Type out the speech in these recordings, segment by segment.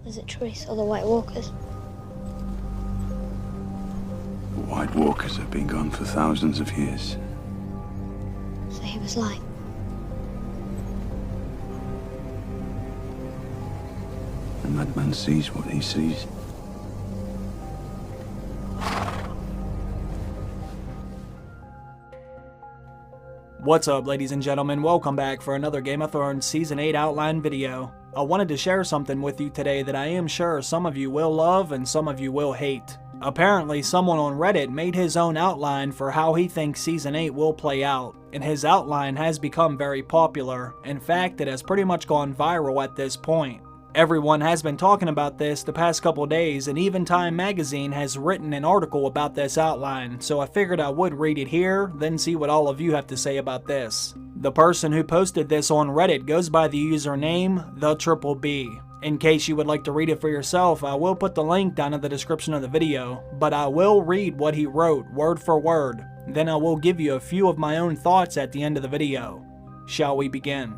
Is it true he saw the White Walkers? The White Walkers have been gone for thousands of years. So he was lying. The madman sees what he sees. What's up, ladies and gentlemen? Welcome back for another Game of Thrones Season 8 outline video. I wanted to share something with you today that I am sure some of you will love and some of you will hate. Apparently, someone on Reddit made his own outline for how he thinks Season 8 will play out, and his outline has become very popular. In fact, it has pretty much gone viral at this point. Everyone has been talking about this the past couple days, and even Time magazine has written an article about this outline, so I figured I would read it here, then see what all of you have to say about this. The person who posted this on Reddit goes by the username TheTripleB. In case you would like to read it for yourself, I will put the link down in the description of the video, but I will read what he wrote word for word. Then I will give you a few of my own thoughts at the end of the video. Shall we begin?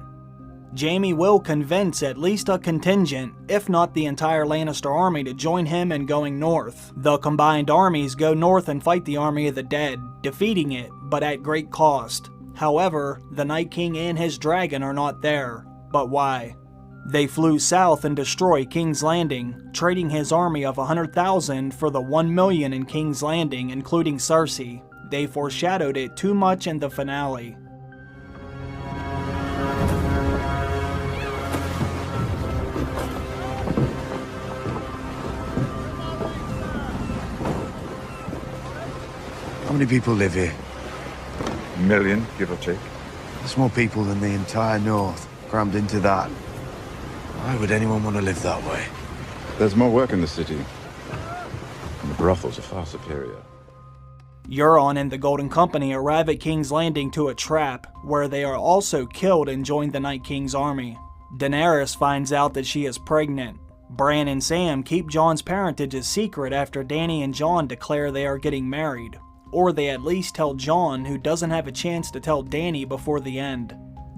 Jaime will convince at least a contingent, if not the entire Lannister army, to join him in going north. The combined armies go north and fight the army of the dead, defeating it, but at great cost. However, the Night King and his dragon are not there. But why? They flew south and destroyed King's Landing, trading his army of 100,000 for the 1 million in King's Landing, including Cersei. They foreshadowed it too much in the finale. How many people live here? A million, give or take. There's more people than the entire north, crammed into that. Why would anyone want to live that way? There's more work in the city. And the brothels are far superior. Euron and the Golden Company arrive at King's Landing to a trap, where they are also killed and join the Night King's army. Daenerys finds out that she is pregnant. Bran and Sam keep Jon's parentage a secret after Dany and Jon declare they are getting married. Or they at least tell Jon, who doesn't have a chance to tell Dany before the end.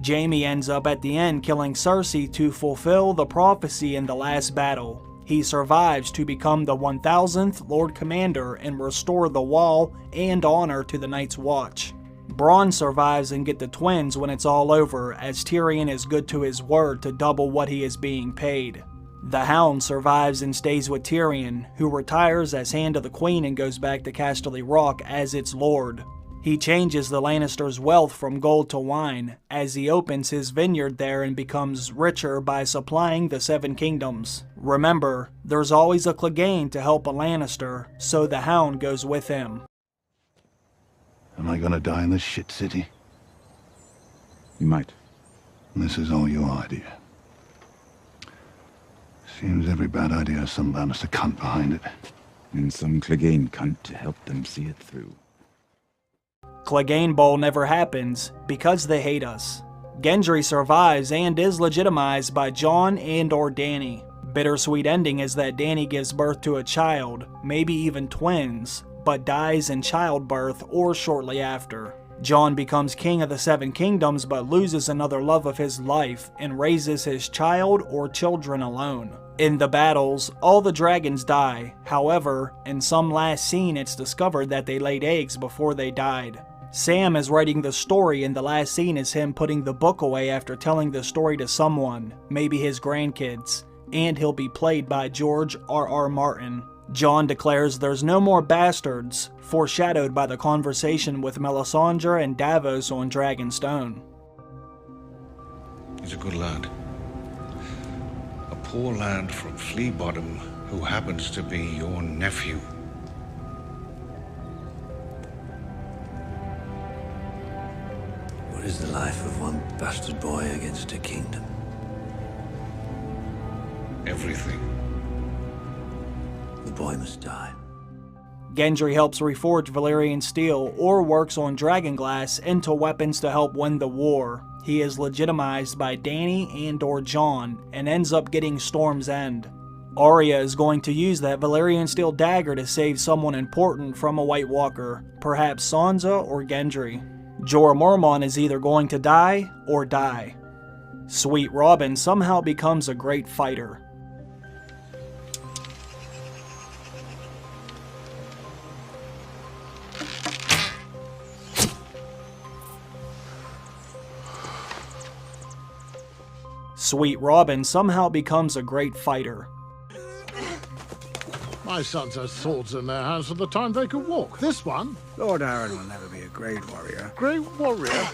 Jaime ends up at the end killing Cersei to fulfill the prophecy in the last battle. He survives to become the 1000th Lord Commander and restore the Wall and honor to the Night's Watch. Bronn survives and get the twins when it's all over, as Tyrion is good to his word to double what he is being paid. The Hound survives and stays with Tyrion, who retires as Hand of the Queen and goes back to Casterly Rock as its lord. He changes the Lannisters' wealth from gold to wine, as he opens his vineyard there and becomes richer by supplying the Seven Kingdoms. Remember, there's always a Clegane to help a Lannister, so the Hound goes with him. Am I gonna die in this shit city? You might. This is all your idea. Seems every bad idea has some Lannister cunt behind it. And some Clegane cunt to help them see it through. Clegane Bowl never happens, because they hate us. Gendry survives and is legitimized by Jon and/or Dany. Bittersweet ending is that Dany gives birth to a child, maybe even twins, but dies in childbirth or shortly after. Jon becomes king of the Seven Kingdoms but loses another love of his life and raises his child or children alone. In the battles, all the dragons die. However, in some last scene it's discovered that they laid eggs before they died. Sam is writing the story and the last scene is him putting the book away after telling the story to someone, maybe his grandkids, and he'll be played by George R.R. Martin. Jon declares there's no more bastards, foreshadowed by the conversation with Melisandre and Davos on Dragonstone. He's a good lad. A poor lad from Flea Bottom who happens to be your nephew. What is the life of one bastard boy against a kingdom? Everything. The boy must die. Gendry helps reforge Valyrian steel or works on dragonglass into weapons to help win the war. He is legitimized by Dany and/or Jon and ends up getting Storm's End. Arya is going to use that Valyrian steel dagger to save someone important from a White Walker, perhaps Sansa or Gendry. Jorah Mormont is either going to die or die. Sweet Robin somehow becomes a great fighter. Sweet Robin somehow becomes a great fighter. My sons had swords in their hands from the time they could walk. This one, Lord Aaron will never be a great warrior. great warrior.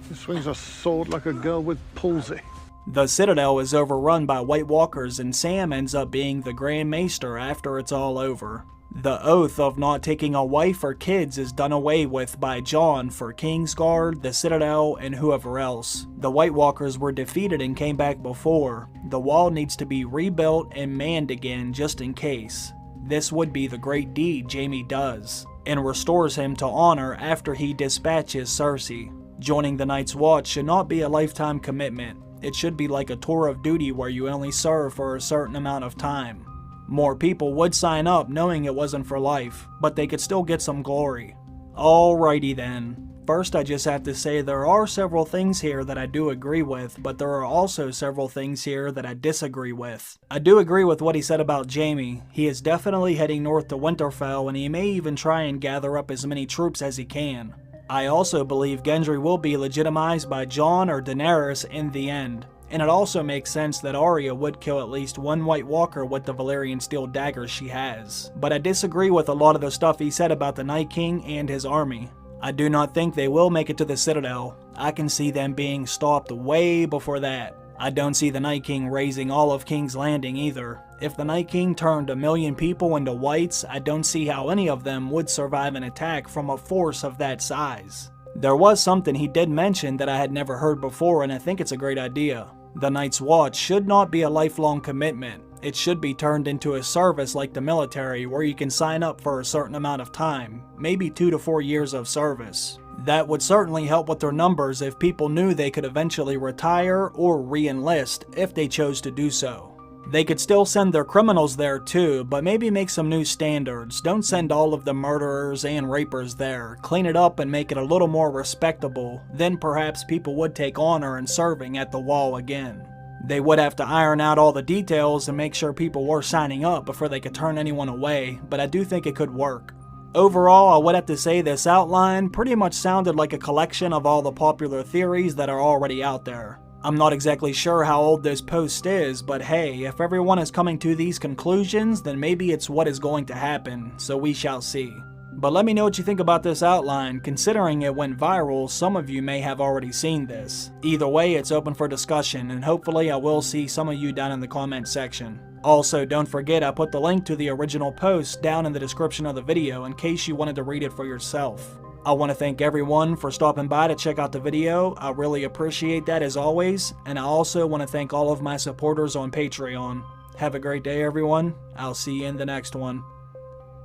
He swings a sword like a girl with palsy. The Citadel is overrun by White Walkers and Sam ends up being the Grand Maester after it's all over. The oath of not taking a wife or kids is done away with by Jon for Kingsguard, the Citadel, and whoever else. The White Walkers were defeated and came back before. The wall needs to be rebuilt and manned again just in case. This would be the great deed Jaime does, and restores him to honor after he dispatches Cersei. Joining the Night's Watch should not be a lifetime commitment. It should be like a tour of duty where you only serve for a certain amount of time. More people would sign up knowing it wasn't for life, but they could still get some glory. Alrighty then. First, I just have to say there are several things here that I do agree with, but there are also several things here that I disagree with. I do agree with what he said about Jaime. He is definitely heading north to Winterfell, and he may even try and gather up as many troops as he can. I also believe Gendry will be legitimized by Jon or Daenerys in the end. And it also makes sense that Arya would kill at least one White Walker with the Valyrian steel daggers she has. But I disagree with a lot of the stuff he said about the Night King and his army. I do not think they will make it to the Citadel. I can see them being stopped way before that. I don't see the Night King raising all of King's Landing either. If the Night King turned 1 million people into whites, I don't see how any of them would survive an attack from a force of that size. There was something he did mention that I had never heard before, and I think it's a great idea. The Night's Watch should not be a lifelong commitment. It should be turned into a service like the military where you can sign up for a certain amount of time, maybe 2 to 4 years of service. That would certainly help with their numbers if people knew they could eventually retire or re-enlist if they chose to do so. They could still send their criminals there too, but maybe make some new standards. Don't send all of the murderers and rapers there. Clean it up and make it a little more respectable. Then perhaps people would take honor in serving at the wall again. They would have to iron out all the details and make sure people were signing up before they could turn anyone away, but I do think it could work. Overall, I would have to say this outline pretty much sounded like a collection of all the popular theories that are already out there. I'm not exactly sure how old this post is, but hey, if everyone is coming to these conclusions, then maybe it's what is going to happen, so we shall see. But let me know what you think about this outline. Considering it went viral, some of you may have already seen this. Either way, it's open for discussion, and hopefully I will see some of you down in the comment section. Also, don't forget I put the link to the original post down in the description of the video in case you wanted to read it for yourself. I want to thank everyone for stopping by to check out the video. I really appreciate that as always, and I also want to thank all of my supporters on Patreon. Have a great day everyone. I'll see you in the next one.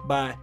Bye.